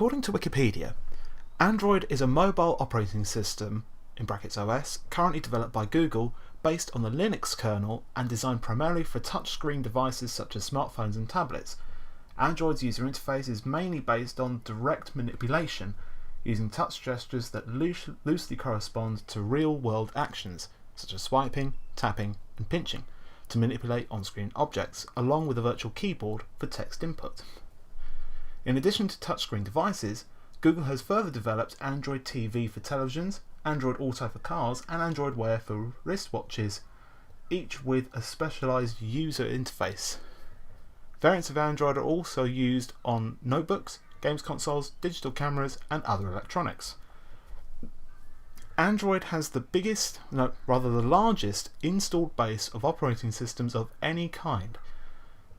According to Wikipedia, Android is a mobile operating system in brackets OS currently developed by Google based on the Linux kernel and designed primarily for touchscreen devices such as smartphones and tablets. Android's user interface is mainly based on direct manipulation using touch gestures that loosely correspond to real-world actions such as swiping, tapping and pinching to manipulate on-screen objects, along with a virtual keyboard for text input. In addition to touchscreen devices, Google has further developed Android TV for televisions, Android Auto for cars and Android Wear for wristwatches, each with a specialised user interface. Variants of Android are also used on notebooks, games consoles, digital cameras and other electronics. Android has the largest installed base of operating systems of any kind.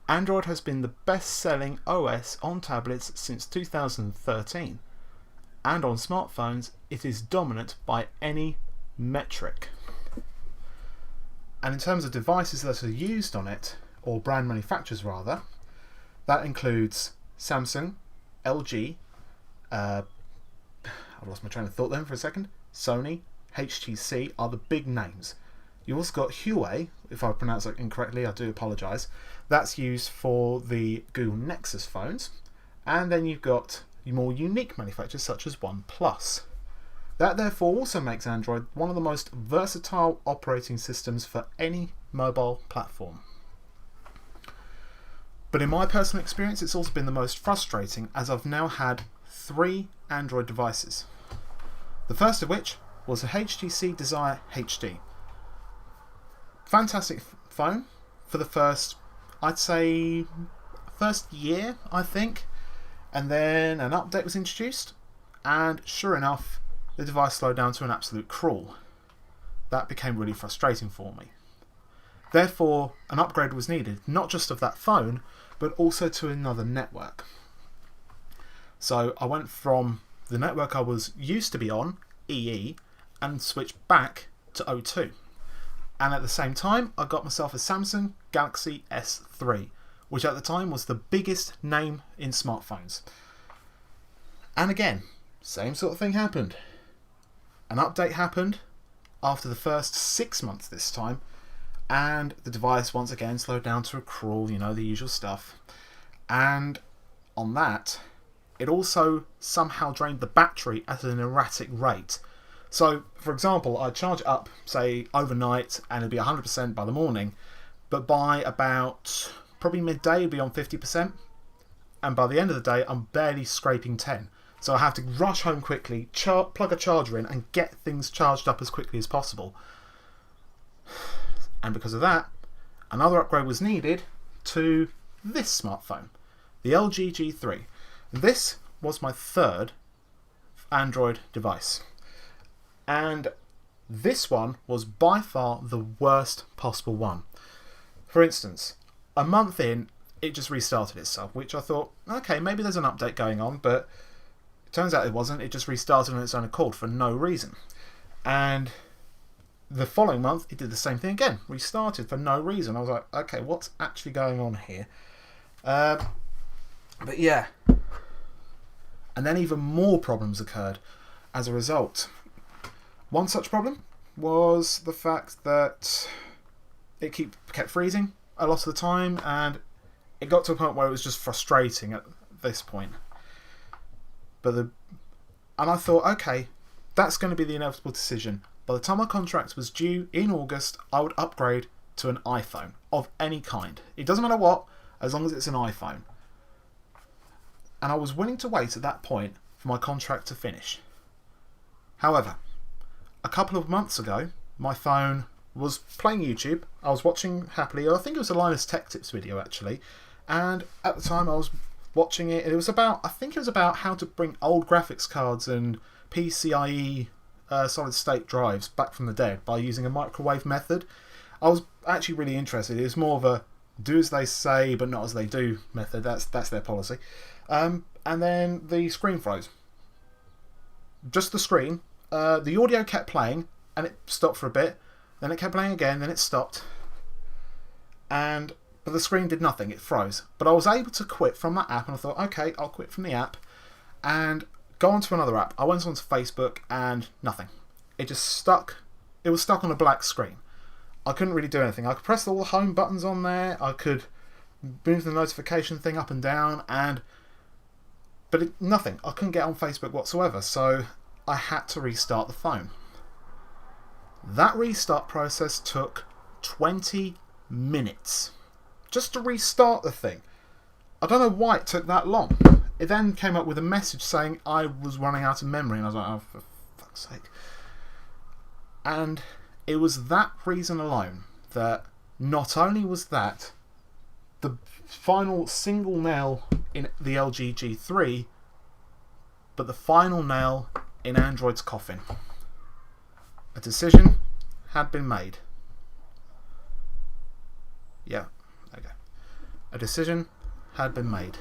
Android has been the best-selling OS on tablets since 2013, and on smartphones it is dominant by any metric. And in terms of devices that are used on it, or brand manufacturers rather, that includes Samsung, LG, I've lost my train of thought then for a second, Sony, HTC are the big names. You've also got Huawei, if I pronounce that incorrectly I do apologise, that's used for the Google Nexus phones, and then you've got more unique manufacturers such as OnePlus. That therefore also makes Android one of the most versatile operating systems for any mobile platform. But in my personal experience it's also been the most frustrating, as I've now had 3 Android devices. The first of which was a HTC Desire HD. Fantastic phone for the first year I think, and then an update was introduced and sure enough the device slowed down to an absolute crawl. That became really frustrating for me. Therefore an upgrade was needed, not just of that phone but also to another network. So I went from the network I was used to be on, EE, and switched back to O2. And at the same time I got myself a Samsung Galaxy S3, which at the time was the biggest name in smartphones. And again, same sort of thing happened. An update happened after the first 6 months this time, and the device once again slowed down to a crawl, you know, the usual stuff. And on that, it also somehow drained the battery at an erratic rate. So, for example, I'd charge it up, say, overnight, and it'd be 100% by the morning, but by about probably midday it'd be on 50%, and by the end of the day I'm barely scraping 10. So I have to rush home quickly, plug a charger in and get things charged up as quickly as possible. And because of that, another upgrade was needed to this smartphone, the LG G3. This was my 3rd Android device. And this one was by far the worst possible one. For instance, a month in, it just restarted itself, which I thought, okay, maybe there's an update going on, but it turns out it wasn't. It just restarted on its own accord for no reason. And the following month, it did the same thing again, restarted for no reason. I was like, okay, what's actually going on here? But yeah. And then even more problems occurred as a result. One such problem was the fact that it kept freezing a lot of the time, and it got to a point where it was just frustrating at this point. And I thought, okay, that's going to be the inevitable decision. By the time my contract was due in August, I would upgrade to an iPhone of any kind. It doesn't matter what, as long as it's an iPhone. And I was willing to wait at that point for my contract to finish. However, a couple of months ago, my phone was playing YouTube. I was watching happily, I think it was a Linus Tech Tips video actually, and at the time I was watching it, and it was about how to bring old graphics cards and PCIe solid state drives back from the dead by using a microwave method. I was actually really interested. It was more of a do as they say but not as they do method. That's their policy. And then the screen froze. Just the screen. The audio kept playing and it stopped for a bit. Then it kept playing again. Then it stopped. But the screen did nothing. It froze. But I was able to quit from that app, and I thought, okay, I'll quit from the app. and go onto another app. I went onto Facebook and nothing. It just stuck. It was stuck on a black screen. I couldn't really do anything. I could press all the home buttons on there. I could move the notification thing up and down, but nothing. I couldn't get on Facebook whatsoever, so I had to restart the phone. That restart process took 20 minutes just to restart the thing. I don't know why it took that long. It then came up with a message saying I was running out of memory, and I was like, oh, for fuck's sake. And it was that reason alone that not only was that the final single nail in the LG G3, but the final nail in Android's coffin. A decision had been made. Yeah, okay. A decision had been made.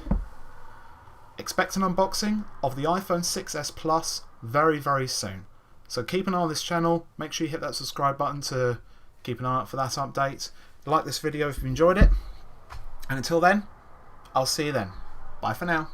Expect an unboxing of the iPhone 6s Plus very, very soon. So keep an eye on this channel. Make sure you hit that subscribe button to keep an eye out for that update. Like this video if you enjoyed it. And until then, I'll see you then. Bye for now.